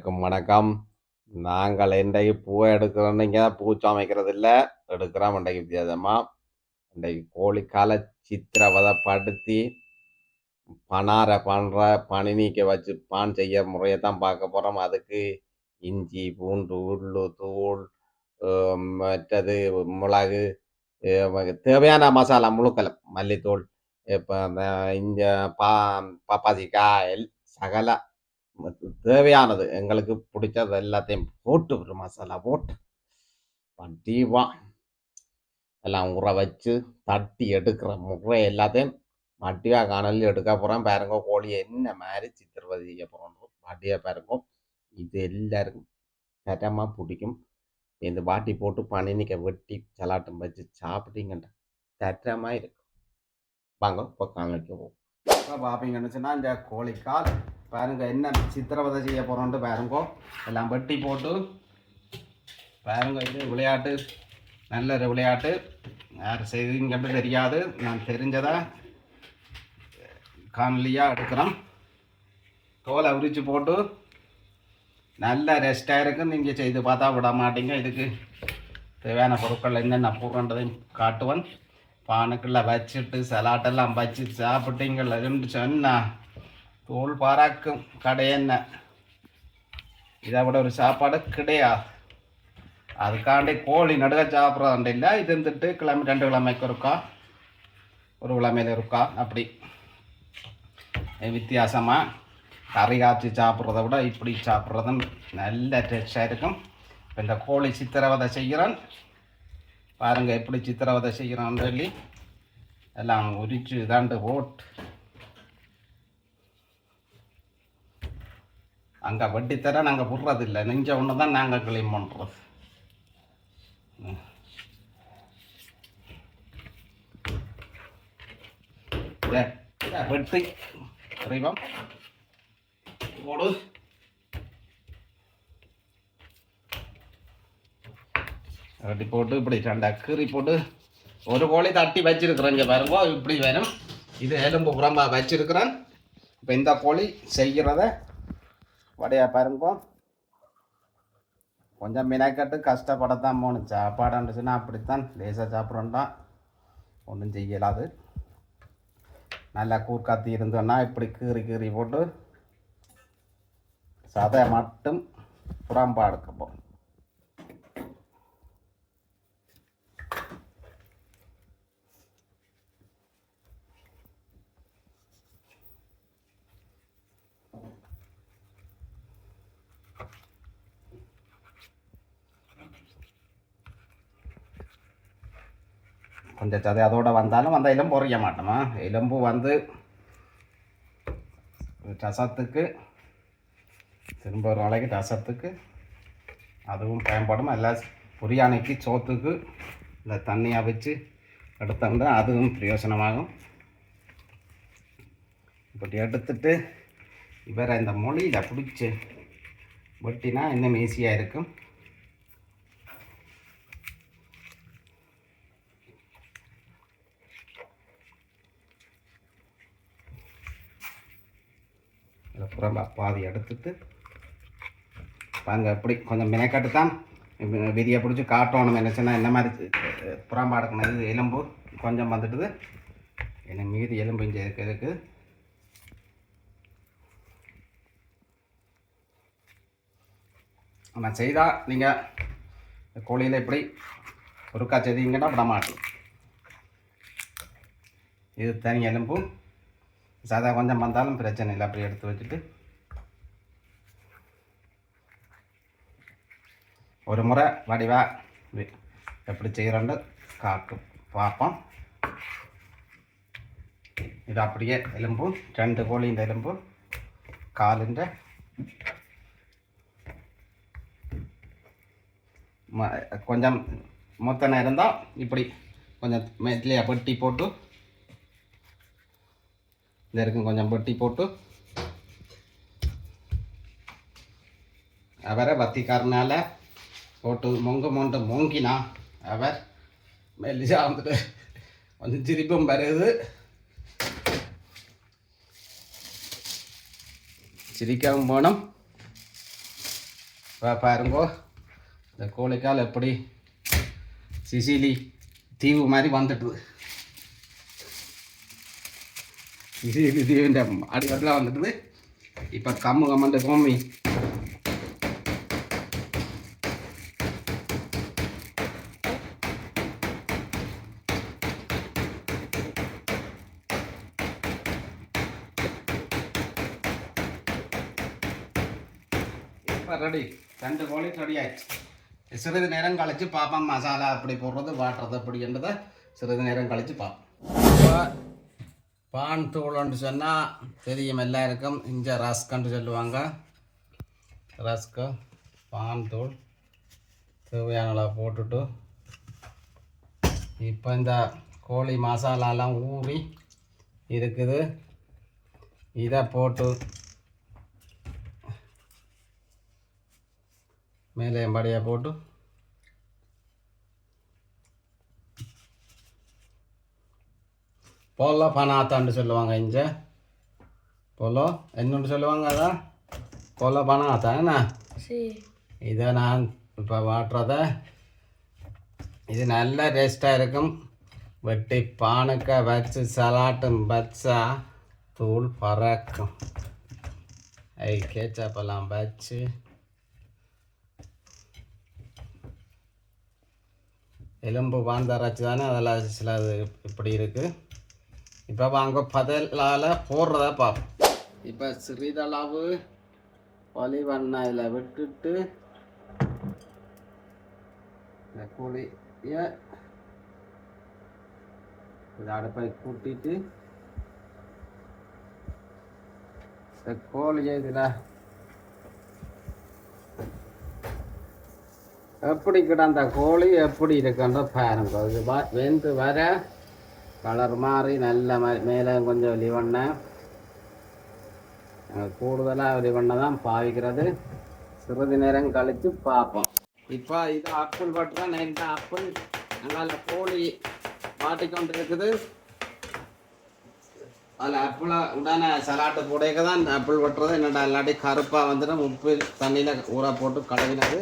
அனைவருக்கும் வணக்கம். நாங்கள் இன்றைக்கு பூவை எடுக்கிறோம். இங்கே பூ சமைக்கிறது இல்லை, எடுக்கிறோம். இன்றைக்கு வித்தியாசமாக இன்றைக்கு கோழிக்கால சித்திரவதைப்படுத்தி பணாரை பண்ணுற பனி நீக்க வச்சு பான் செய்ய முறையை தான் பார்க்க போகிறோம். அதுக்கு இஞ்சி பூண்டு உள்ளு தூள் மற்றது மிளகு தேவையான மசாலா முழுக்கலம் மல்லித்தூள் இப்போ இந்த பாப்பாசிக்காய் சகல தேவையானது எங்களுக்கு பிடிச்சது எல்லாத்தையும் போட்டு ஒரு மசாலா போட்டு வா எல்லாம் உற வச்சு தட்டி எடுக்கிற முறை எல்லாத்தையும் மட்டியாக காணல் எடுக்க போகிறோம். பாருங்க கோழியை என்ன மாதிரி சித்திரவதை செய்ய போகிறோம் மட்டியாக பாருங்க. இது எல்லாருக்கும் தரமாக பிடிக்கும். இந்த வாட்டி போட்டு பனினிக்க வெட்டி சலாட்டம் வச்சு சாப்பிட்டீங்கன்ற தரமாக இருக்கும். வாங்க இப்போ காலைக்கு போவோம். இப்போ பார்ப்பீங்கன்னு சொன்னால் இந்த கோழிக்கால் பாருங்க என்ன சித்திரவதை செய்ய போகிறோன்ட்டு பாருங்கோ. எல்லாம் வெட்டி போட்டு பாருங்க. இது விளையாட்டு நல்ல ஒரு விளையாட்டு. யார் செய்வீங்கன்னு தெரியாது, நான் தெரிஞ்சதை காணொலியாக எடுக்கிறோம். தோலை உரித்து போட்டு நல்ல ரெஸ்டாக இருக்கும். நீங்கள் செய்து பார்த்தா விட மாட்டீங்க. இதுக்கு தேவையான பொருட்கள் என்னென்ன போடுறதையும் காட்டுவேன். பானுக்குள்ளே வச்சுட்டு சலாட்டெல்லாம் வச்சு சாப்பிட்டீங்கன்னு சொன்னால் தோல் பாராக்கும் கடையென்ன. இதை விட ஒரு சாப்பாடு கிடையாது. அதுக்காண்டி கோழி நடுக சாப்பிட்றதுண்டு இல்லை. இது இருந்துட்டு கிழமை 2 கிழமைக்கு இருக்கா, ஒரு கிழமையில் இருக்கா, அப்படி வித்தியாசமாக கறி காய்ச்சி சாப்பிட்றத விட இப்படி சாப்பிட்றதும் நல்ல டேஸ்டாக இருக்கும். இப்போ இந்த கோழி சித்திரவதை செய்கிறேன் பாருங்கள். எப்படி சித்திரவதை செய்கிறான்னு சொல்லி எல்லாம் உரிச்சு இதாண்டு போட்டு அங்கே வட்டித்தர நாங்கள் விட்றதில்லை. நெஞ்ச ஒன்று தான் நாங்கள் கிளீன் பண்ணுறது. வெட்டி அறிவம் போடு. வெட்டி போட்டு இப்படி 2 கீரி போட்டு ஒரு கோழி தட்டி வச்சிருக்கிறேன். இங்கே பாருங்க இப்படி வேணும். இது எலும்பு புறம்பா வச்சிருக்கிறேன். இப்போ இந்த கோழி செய்கிறத வடையா பாருங்க. கொஞ்சம் மினக்கட்டு கஷ்டப்படத்தான் போகணும். சாப்பாடுச்சுன்னா அப்படித்தான் லேசாக சாப்பிட்றோன்னா ஒன்றும் செய்யலாது. நல்லா கூர்காத்தி இருந்தோன்னா இப்படி கீறி போட்டு சதை மட்டும் புறம்பா எடுக்க போகிறோம். கொஞ்சம் சதை அதோடு வந்தாலும் அந்த எலும்பு உரைய மாட்டோமா. எலும்பு வந்து ரசத்துக்கு திரும்ப ஒரு நாளைக்கு ரசத்துக்கு அதுவும் பயன்படும். எல்லாம் புரியானைக்கு சோத்துக்கு இந்த தண்ணியாக வச்சு எடுத்தோம்னா அதுவும் பிரயோசனமாகும். இப்படி எடுத்துட்டு இவரை இந்த மொழியில் பிடிச்சி வெட்டினா இன்னும் ஈஸியாக இருக்கும். புறம்பா பாதி எடுத்துட்டு பாருங்க. எப்படி கொஞ்சம் மினைக்கட்டு தான் விதியை பிடிச்சி காட்டணும். என்னச்சுன்னா என்ன மாதிரி புறம்பா எடுக்கணும். இது எலும்பு கொஞ்சம் வந்துட்டுது. என்ன மீதி எலும்பு இங்கே இருக்குது. ஆனால் செய்தால் நீங்கள் கோழியில் இப்படி ஒருக்கா செய்தீங்கன்னா விட மாட்டோம். இது தனி எலும்பு சாதா கொஞ்சம் வந்தாலும் பிரச்சனை இல்லை. அப்படி எடுத்து வச்சுட்டு ஒரு முறை வடிவாக எப்படி செய்கிறோன்னு காட்டும் பார்ப்போம். இது அப்படியே எலும்பு 2 கோழின்ற எலும்பு காலுன்ற கொஞ்சம் மொத்தனை இருந்தால் இப்படி கொஞ்சம் மெட்லையாக வெட்டி போட்டு இந்த இருக்கும் கொஞ்சம் வெட்டி போட்டு அவரை வத்திக்காரனால போட்டு மொங்கினா அவர் மெல்லிசா வந்துட்டு கொஞ்சம் சிரிப்பும் வருது. சிரிக்கவும் போனோம். பாருங்கோ இந்த கோழிக்கால் எப்படி சிசிலி தீவு மாதிரி வந்துட்டுது. சிசிலி தீவுன்ற அடிக்கட்டில் வந்துட்டுது. இப்போ கம்மண்டு கோமி ரெடி. 2 கோழி ரெடி ஆயிடுச்சு. சிறிது நேரம் கழித்து பார்ப்போம் மசாலா அப்படி போடுறது வாட்டுறது அப்படின்றத சிறிது நேரம் கழித்து பார்ப்போம். இப்போ பான் தூள்னு சொன்னால் தெரியும் எல்லாருக்கும். இங்கே ரஸ்கன்னு சொல்லுவாங்க. ரஸ்க்கு பான் தூள் தேவையான அளவு போட்டுட்டு இப்போ இந்த கோழி மசாலாலாம் ஊறி இருக்குது. இதை போட்டு மேலே படியாக போட்டு பொல பனாத்தான்னு சொல்லுவாங்க. இங்கே பொலோ என்னொன்று சொல்லுவாங்க. அதான் பொல பனாத்தா என்ன. இதை நான் இப்போ வாட்டுறத இது நல்ல டேஸ்ட்டாக இருக்கும். வெட்டி பானுக்க வச்சு சலாட்டும் வச்சா தூள் பறக்கும். கேச்சப்பெல்லாம் வச்சு எலும்பு பாந்தரைச்சி தானே அதெல்லாம் சிலது இப்படி இருக்குது. இப்போ வாங்க பதிலால் போடுறத பார்ப்போம். இப்போ சிறிதளவு ஒலிவெண்ணெயில் விட்டுட்டு இந்த கோழியை இதை அடுப்பை கூட்டிட்டு இந்த கோழியை இதில் எப்படி கிடந்த கோழி எப்படி இருக்குன்ற பாருங்க. இது வெந்து வர கலர் மாதிரி நல்ல மேலே கொஞ்சம் ஒலிவெண்ணெய் கூடுதலாக ஒலிவெண்ணெய் தான் பாவிக்கிறது. சிறிது நேரம் கழித்து பார்ப்போம். இப்போ இது ஆப்பிள் பட்டுதான். இந்த ஆப்பிள் நல்லா கோழி மாட்டிக்கொண்டு இருக்குது. அதில் ஆப்பிளை உடனே சலாட்டு போடையக்க தான் ஆப்பிள் வெட்டுறது. என்னடா இல்லாட்டி கருப்பாக வந்துடும். உப்பு தண்ணியில் ஊற போட்டு கழுவினது.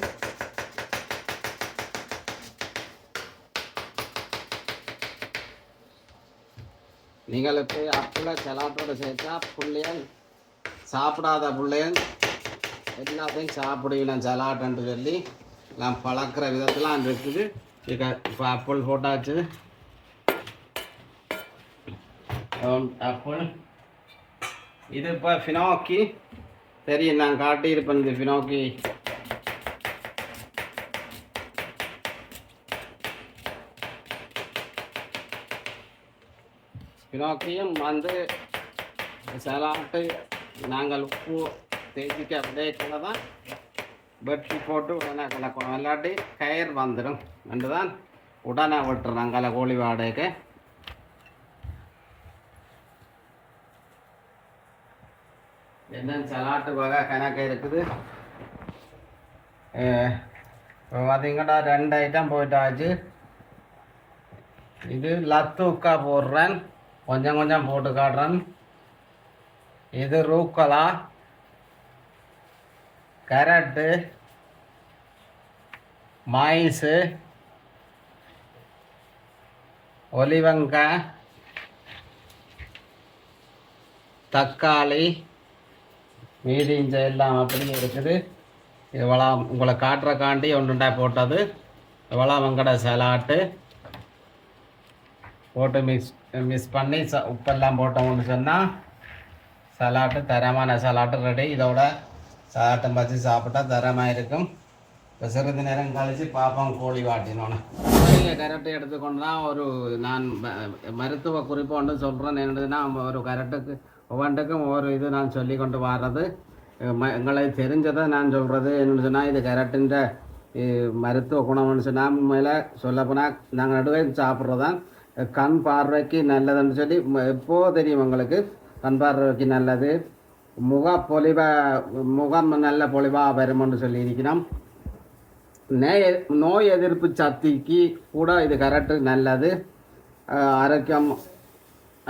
நீங்கள் இப்போ ஆப்பிளை சலாட்டோடு சேர்த்தா பிள்ளையன் சாப்பிடாத பிள்ளையன் எல்லாத்தையும் சாப்பிடுவேன் சலாட்டுன்னு சொல்லி நான் பழக்கிற விதத்தில் இருக்குது. இப்போ ஆப்பிள் போட்டாச்சு. ஆப்பிள் இது இப்போ ஃபினோக்கி தெரியும். நான் காட்டியிருப்பேன் இந்த ஃபினோக்கி. ஃபினோக்கியும் வந்து சலாட்டு நாங்கள் உப்பு தேய்ச்சிக்க அப்படியே தான் வெட்டி போட்டு உடனே கலக்கணும். இல்லாட்டி கயிறு வந்துடும் ரெண்டு தான் உடனே விட்டுறோம் கலை கோழி வாடகைக்கு. என்ன சலாட்டு வகை கணக்கு இருக்குது. இப்போ பார்த்தீங்கன்னா 2 ஐட்டம் போயிட்டாச்சு. இது லத்தூக்கா போடுறேன். கொஞ்சம் கொஞ்சம் போட்டு காட்டுறேன். இது ரூக்கலா, கேரட்டு, மாய்ஸு, ஒலிவங்காய், தக்காளி, மீதிஞ்ச எல்லாம் அப்படி இருக்குது. இவ்வளோ உங்களை காட்டுறக்காண்டி ஒன்றுண்டா போட்டது. இவ்வளோ வெங்கட சலாட்டு போட்டு மிக்ஸ் பண்ணி உப்பெல்லாம் போட்டோம்னு சொன்னால் சலாட்டு தரமான சலாட்டு ரெடி. இதோட சலாட்டம் வச்சு சாப்பிட்டா தரமாக இருக்கும். இப்போ சிறிது நேரம் கழித்து பார்ப்போம் கோழி வாட்டினோன்னு. கரெக்டு எடுத்துக்கொண்டு தான் ஒரு நான் மருத்துவ குறிப்பு ஒன்று சொல்கிறேன். என்னதுன்னா ஒரு கரெக்டுக்கு ஒவ்வொன்றுக்கும் ஒவ்வொரு இது நான் சொல்லி கொண்டு வர்றது. எங்களுக்கு தெரிஞ்சதை நான் சொல்கிறது என்னென்னு சொன்னால் இது கரெக்டுன்ற மருத்துவ குணம்னு சொன்னால் மேலே சொல்லப்போனால் நாங்கள் நடுவே சாப்பிட்றதான் கண் பார்வைக்கு நல்லதுன்னு சொல்லி எப்போது தெரியும் உங்களுக்கு. கண் பார்வைக்கு நல்லது. முகம் நல்ல பொலிவாக வரும்னு சொல்லி இருக்கிறோம். நோய் எதிர்ப்பு சக்திக்கு கூட இது கரெக்டு நல்லது.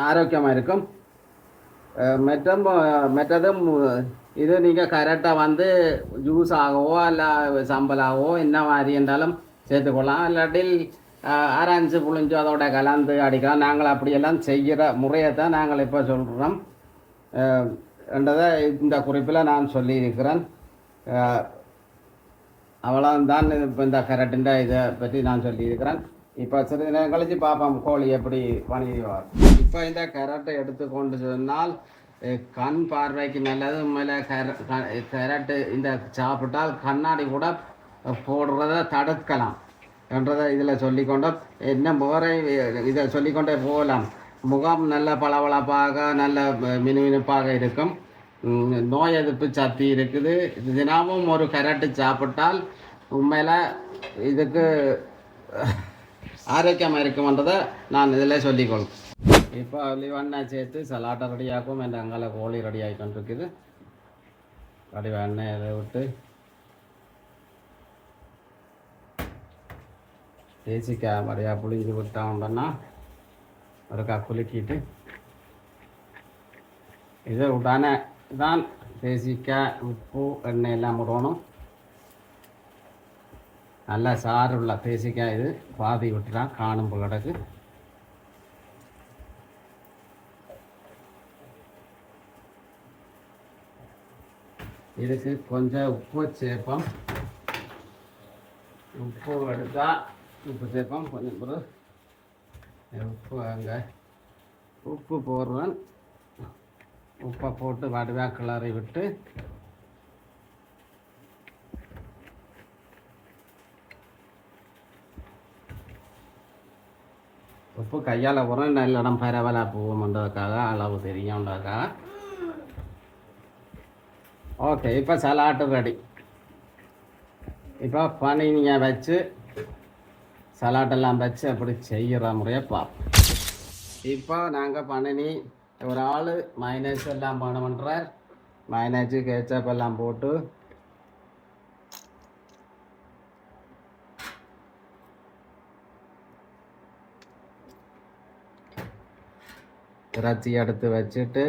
ஆரோக்கியமாக இருக்கும். மற்றதும் இது நீங்கள் கரெக்டாக வந்து ஜூஸ் ஆகவோ இல்லை சம்பலாகவோ என்ன மாதிரி இருந்தாலும் சேர்த்துக்கொள்ளலாம். இல்லாட்டில் அரைஞ்சு புழிஞ்சு அதோட கலந்து அடிக்கலாம். நாங்கள் அப்படியெல்லாம் செய்கிற முறையை தான் நாங்கள் இப்போ சொல்கிறோம் என்றதை இந்த குறிப்பில் நான் சொல்லியிருக்கிறேன். அவ்வளோதான் இப்போ இந்த கரெக்டுன்ற இதை பற்றி நான் சொல்லியிருக்கிறேன். இப்போ சிறிது நேரம் கழித்து பார்ப்போம் கோழி எப்படி பண்ணிடுவார். இப்போ இந்த கரெக்டை எடுத்துக்கொண்டு சொன்னால் கண் பார்வைக்கு நல்லது. உண்மையில கரெக்டு இந்த சாப்பிட்டால் கண்ணாடி கூட போடுறத தடுக்கலாம் என்றதை இதில் சொல்லிக்கொண்டோம். என்ன முகரை இதை சொல்லிக்கொண்டே போகலாம். முகம் நல்ல பளபளப்பாக நல்ல மினுமினுப்பாக இருக்கும். நோய் எதிர்ப்பு சக்தி இருக்குது. தினமும் ஒரு கரெக்டு சாப்பிட்டால் உண்மையில் இதுக்கு ஆரோக்கியமாக இருக்கும்ன்றதை நான் இதில் சொல்லிக்கொள்ளும். இப்போ ஒலிவெண்ணெய் சேர்த்து சலாட்டை ரெடியாக்கும். என் அங்கால கோழி ரெடி ஆகிக்கொண்டிருக்குது. ஒலிவெண்ணெய் இதை விட்டு தேசிக்காய் வடையாக புளிஞ்சு விட்டோம்னா ஒருக்கா குலுக்கிட்டு இது உடனே தான் தேசிக்காய் உப்பு எண்ணெய் எல்லாம் விடணும். நல்லா சாறு உள்ள தேசிக்காய் இது பாதி விட்டுதான் காணும் கிடக்கு. இதுக்கு கொஞ்சம் உப்பு சேர்ப்போம். உப்பு எடுத்தால் உப்பு சேர்ப்போம். கொஞ்சம் ஒரு உப்பு அங்கே உப்பு போடுறேன். உப்பை போட்டு வடிவாக கிளறி விட்டு உப்பு கையால் போகிறோம். நல்ல இடம் பரவலாக போகும்ன்றதுக்காக அளவு தெரியும்ன்றதுக்காக. ஓகே, இப்போ சலாட்டு ரெடி. இப்போ பனியை வச்சு சலாட்டெல்லாம் வச்சு அப்படி செய்கிற முறையை பார்ப்போம். இப்போ நாங்கள் பனினி ஒரு ஆள் மைனஸ் எல்லாம் பண்ணுறார். மைனஸு கேச்சப் எல்லாம் போட்டு இறைச்சி எடுத்து வச்சுட்டு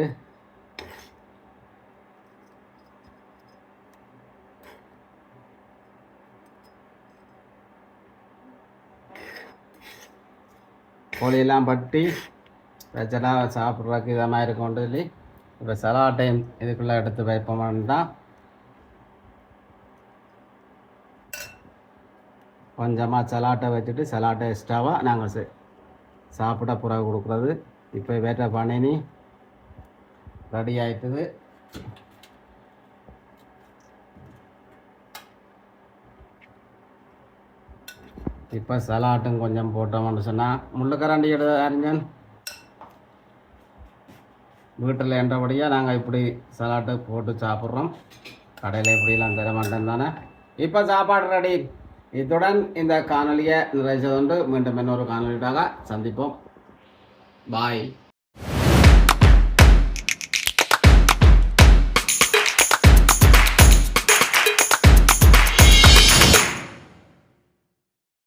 கோழியெல்லாம் பட்டி வச்செல்லாம் சாப்பிட்றதுக்கு இதை மாதிரி இருக்கும் சொல்லி இப்போ சலாட்டையும் இதுக்குள்ளே எடுத்து வைப்போம்னா கொஞ்சமாக சலாட்டை வச்சுட்டு சலாட்டை எக்ஸ்ட்ராவாக நாங்கள் சாப்பிட புறா கொடுக்குறது. இப்போ வேட்ட பனினி ரெடி ஆகிட்டுது. இப்போ சலாட்டும் கொஞ்சம் போட்டோம்னு சொன்னால் முள்ளுக்கரண்டி எடுத்து அறிஞன் வீட்டில் என்றபடியாக நாங்கள் இப்படி சலாட்டு போட்டு சாப்பிட்றோம். கடையில் இப்படிலாம் தர மாட்டேன் தானே. இப்போ சாப்பாடு ரெடி. இத்துடன் இந்த காணொலியை நிறைச்சதுண்டு. மீண்டும் இன்னொரு காணொலியாக சந்திப்போம். பாய்.